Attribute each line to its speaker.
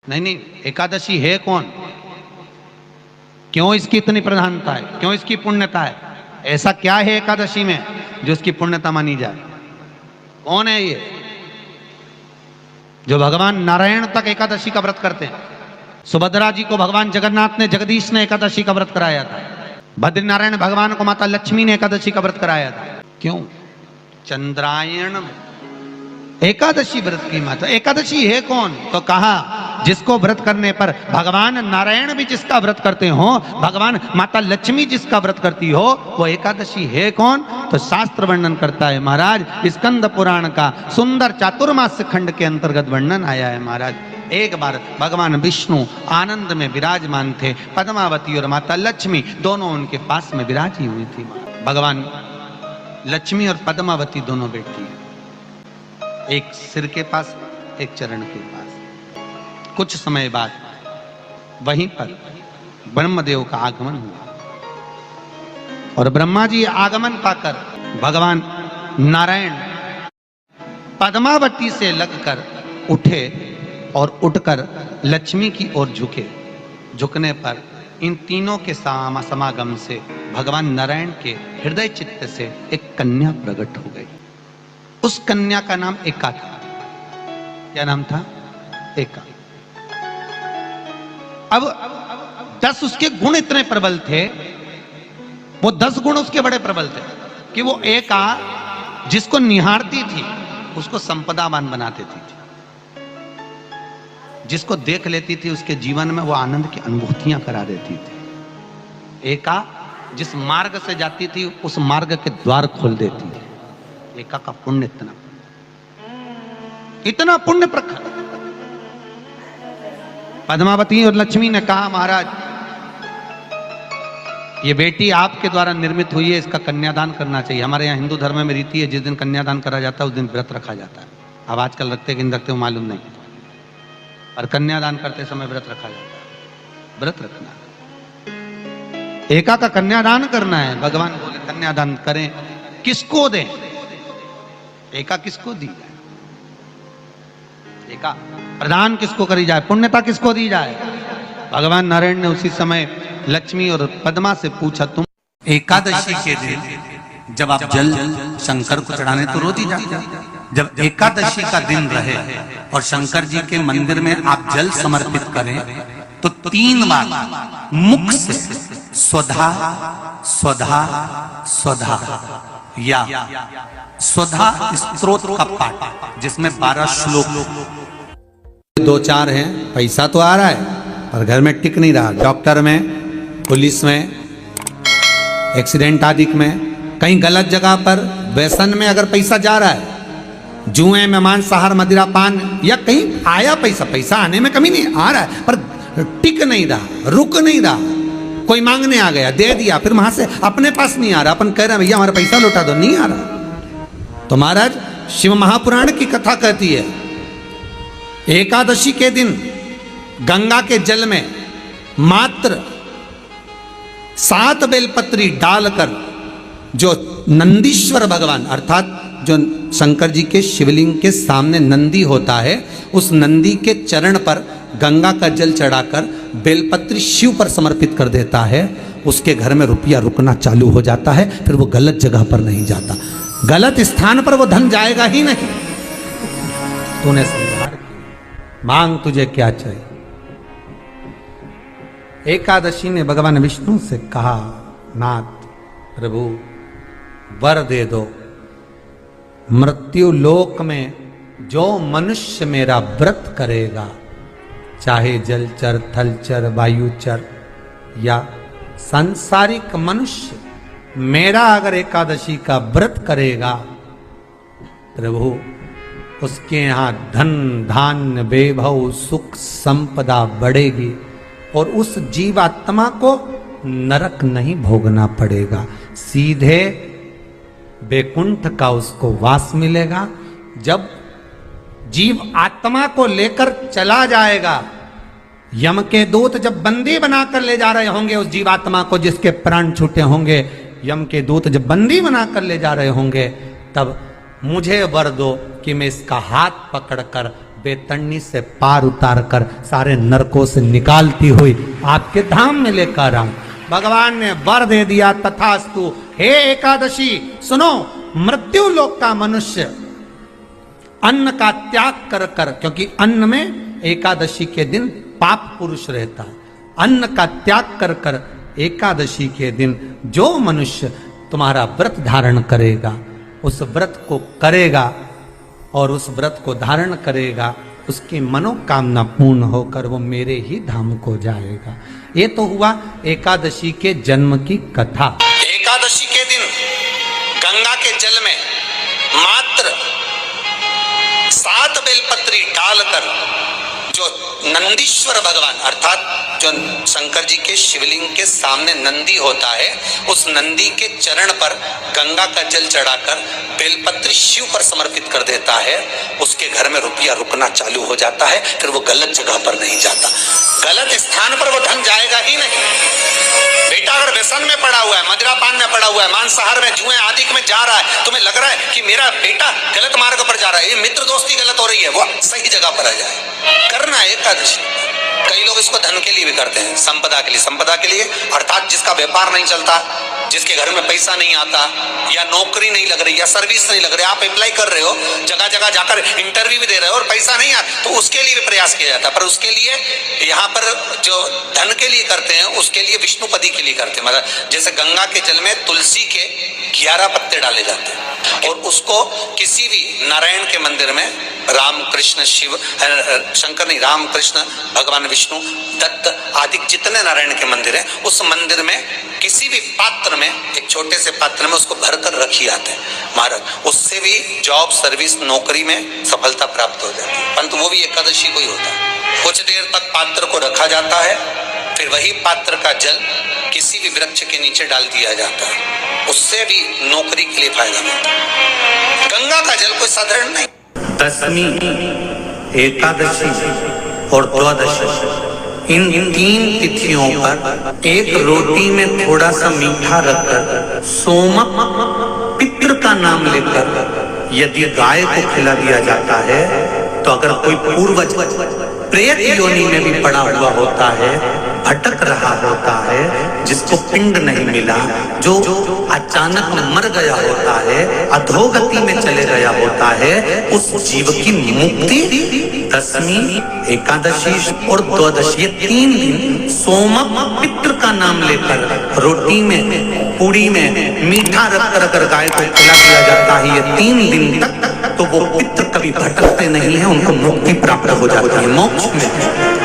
Speaker 1: नहीं नहीं, एकादशी है कौन, क्यों इसकी इतनी प्रधानता है, क्यों इसकी पुण्यता है, ऐसा क्या है एकादशी में जो इसकी पुण्यता मानी जाए? कौन है ये जो भगवान नारायण तक एकादशी का व्रत करते हैं? सुभद्रा जी को भगवान जगन्नाथ ने, जगदीश ने एकादशी का व्रत कराया था। बद्रीनारायण भगवान को माता लक्ष्मी ने एकादशी का व्रत कराया था। क्यों? चंद्रायण एकादशी व्रत की माता। एकादशी है कौन? तो कहा जिसको व्रत करने पर भगवान नारायण भी जिसका व्रत करते हो, भगवान माता लक्ष्मी जिसका व्रत करती हो, वो एकादशी है कौन? तो शास्त्र वर्णन करता है महाराज, स्कंद पुराण का सुंदर चातुर्मास्य खंड के अंतर्गत वर्णन आया है महाराज। एक बार भगवान विष्णु आनंद में विराजमान थे, पद्मावती और माता लक्ष्मी दोनों उनके पास में विराजी हुई थी। भगवान लक्ष्मी और पद्मावती दोनों बैठी, एक सिर के पास, एक चरण के पास। कुछ समय बाद वहीं पर ब्रह्मदेव का आगमन हुआ और ब्रह्मा जी आगमन पाकर भगवान नारायण पद्मावती से लगकर उठे और उठकर लक्ष्मी की ओर झुके। झुकने पर इन तीनों के समागम से भगवान नारायण के हृदय चित्त से एक कन्या प्रकट हो गई। उस कन्या का नाम एका था। क्या नाम था? एका। अब 10 उसके गुण इतने प्रबल थे, वो 10 गुण उसके बड़े प्रबल थे कि वो एका जिसको निहारती थी उसको संपदावान बना देती थी, जिसको देख लेती थी उसके जीवन में वो आनंद की अनुभूतियां करा देती थी। एका जिस मार्ग से जाती थी उस मार्ग के द्वार खोल देती थी। एका का पुण्य इतना पुण्य प्रखर। पद्मावती और लक्ष्मी ने कहा महाराज ये बेटी आपके द्वारा निर्मित हुई है, इसका कन्यादान करना चाहिए। हमारे यहाँ हिंदू धर्म में रीति है, जिस दिन कन्यादान करा जाता है उस दिन व्रत रखा जाता है। अब आजकल रखते कि नहीं रखते वो मालूम नहीं, और कन्यादान करते समय व्रत रखा जाता है। व्रत रखना, एका का कन्यादान करना है। भगवान बोले कन्यादान करें, किसको दें? एका किसको दी जाए? एका प्रदान किसको करी जाए? पुण्यता किसको दी जाए? भगवान नारायण ने उसी समय लक्ष्मी और पद्मा से पूछा, तुम एकादशी के दिन जब आप जल शंकर को चढ़ाने तो रोज ही जाते, जब एकादशी का दिन रहे और शंकर जी के मंदिर में आप जल समर्पित करें तो 3 बार मुख से स्वधा स्वधा स्वधा या स्वधा स्तोत्र का पाठ, जिसमें 12 श्लोक 2-4 हैं। पैसा तो आ रहा है पर घर में टिक नहीं रहा। डॉक्टर में, पुलिस में, एक्सीडेंट आदि में, कहीं गलत जगह पर व्यसन में अगर पैसा जा रहा है, जुए में, मांसाहार, मदिरा पान, या कहीं आया पैसा आने में कमी नहीं, आ रहा है पर टिक नहीं रहा, रुक नहीं रहा। कोई मांगने आ गया, दे दिया, फिर वहां से अपने पास नहीं आ रहा, अपन कह रहे हैं भैया हमारा पैसा लौटा दो, नहीं आ रहा। तो महाराज शिव महापुराण की कथा कहती है एकादशी के दिन गंगा के जल में मात्र 7 बेलपत्री डालकर जो नंदीश्वर भगवान अर्थात जो शंकर जी के शिवलिंग के सामने नंदी होता है, उस नंदी के चरण पर गंगा का जल चढ़ाकर बेलपत्री शिव पर समर्पित कर देता है, उसके घर में रुपया रुकना चालू हो जाता है। फिर वो गलत जगह पर नहीं जाता, गलत स्थान पर वो धन जाएगा ही नहीं। तूने समझा, मांग तुझे क्या चाहिए। एकादशी ने भगवान विष्णु से कहा, नाथ प्रभु वर दे दो, मृत्यु लोक में जो मनुष्य मेरा व्रत करेगा, चाहे जलचर, थलचर, वायुचर या सांसारिक मनुष्य, मेरा अगर एकादशी का व्रत करेगा, प्रभु उसके यहाँ धन धान्य वैभव सुख संपदा बढ़ेगी और उस जीवात्मा को नरक नहीं भोगना पड़ेगा, सीधे वैकुंठ का उसको वास मिलेगा। जब जीव आत्मा को लेकर चला जाएगा, यम के दूत जब बंदी बनाकर ले जा रहे होंगे उस जीवात्मा को जिसके प्राण छूटे होंगे, यम के दूत जब बंदी बनाकर ले जा रहे होंगे, तब मुझे वर दो कि मैं इसका हाथ पकड़कर बेतरनी से पार उतार कर सारे नरकों से निकालती हुई आपके धाम में लेकर आऊं। भगवान ने वर दे दिया, तथास्तु। हे एकादशी सुनो, मृत्यु लोक का मनुष्य अन्न का त्याग कर कर, क्योंकि अन्न में एकादशी के दिन पाप पुरुष रहता है, अन्न का त्याग कर कर एकादशी के दिन जो मनुष्य तुम्हारा व्रत धारण करेगा, उस व्रत को करेगा और उस व्रत को धारण करेगा, उसकी मनोकामना पूर्ण होकर वो मेरे ही धाम को जाएगा। ये तो हुआ एकादशी के जन्म की कथा।
Speaker 2: एकादशी के दिन गंगा के जल में मात्र 7 बेलपत्री डालकर जो नंदीश्वर भगवान अर्थात जो शंकर जी के शिवलिंग के सामने नंदी होता है, उस नंदी के चरण पर गंगा का जल चढ़ाकर बेलपत्री शिव पर समर्पित कर देता है, उसके घर में रुपया रुकना चालू हो जाता है। फिर वो गलत जगह पर नहीं जाता, गलत स्थान पर वो धन जाएगा ही नहीं। बेटा अगर व्यसन में पड़ा हुआ है, मदिरा पान में पड़ा हुआ है, मांसाहार में, जुए आदि में जा रहा है, तुम्हें लग रहा है कि मेरा बेटा गलत मार्ग पर जा रहा है, ये मित्र दोस्ती गलत हो रही है, वो सही जगह पर आ जाए। करना है एकादशी। कई लोग इसको धन के लिए भी करते हैं, संपदा के लिए। संपदा के लिए अर्थात जिसका व्यापार नहीं चलता, जिसके घर में पैसा नहीं आता, या नौकरी नहीं लग रही, या सर्विस नहीं लग रही, आप अप्लाई कर रहे हो, जगह जगह जाकर इंटरव्यू भी दे रहे हो और पैसा नहीं आता, तो उसके लिए भी प्रयास किया जाता है। पर उसके लिए यहाँ पर जो धन के लिए करते हैं, उसके लिए विष्णुपदी के लिए करते हैं। मतलब जैसे गंगा के जल में तुलसी के 11 पत्ते डाले जाते हैं और उसको किसी भी नारायण के मंदिर में, राम कृष्ण शिव शंकर नहीं, राम कृष्ण भगवान विष्णु दत्त आदि जितने नारायण के मंदिर हैं, उस मंदिर में किसी भी पात्र में, एक छोटे से पात्र में उसको भरकर रखी जाते हैं महाराज। उससे भी जॉब सर्विस नौकरी में सफलता प्राप्त हो जाती है। परंतु वो भी एकादशी को ही होता है। कुछ देर तक पात्र को रखा जाता है, फिर वही पात्र का जल किसी भी वृक्ष के नीचे डाल दिया जाता है, उससे भी नौकरी के लिए फायदा मिलता है। गंगा का जल कोई साधारण नहीं।
Speaker 3: दशमी, एकादशी और द्वादशी, इन 3 तिथियों पर एक रोटी में थोड़ा सा मीठा रखकर सोमक पितृ का नाम लेकर यदि गाय को खिला दिया जाता है, तो अगर कोई पूर्वज प्रेत योनि में भी पड़ा हुआ होता है, भटक रहा होता है, जिसको पिंड नहीं मिला, जो अचानक मर गया होता है, अधोगति में चले गया होता है, उस जीव की मुक्ति दशमी, एकादशी और द्वादशी, 3 दिन सोमक पितृ का नाम लेकर रोटी में, पूड़ी में मीठा रखकर अगर गाय को खिला दिया जाता है ये 3 दिन तक, तो वो पितृ कभी भटकते नहीं है, उनको मुक्ति प्राप्त हो जाती है, मोक्ष में।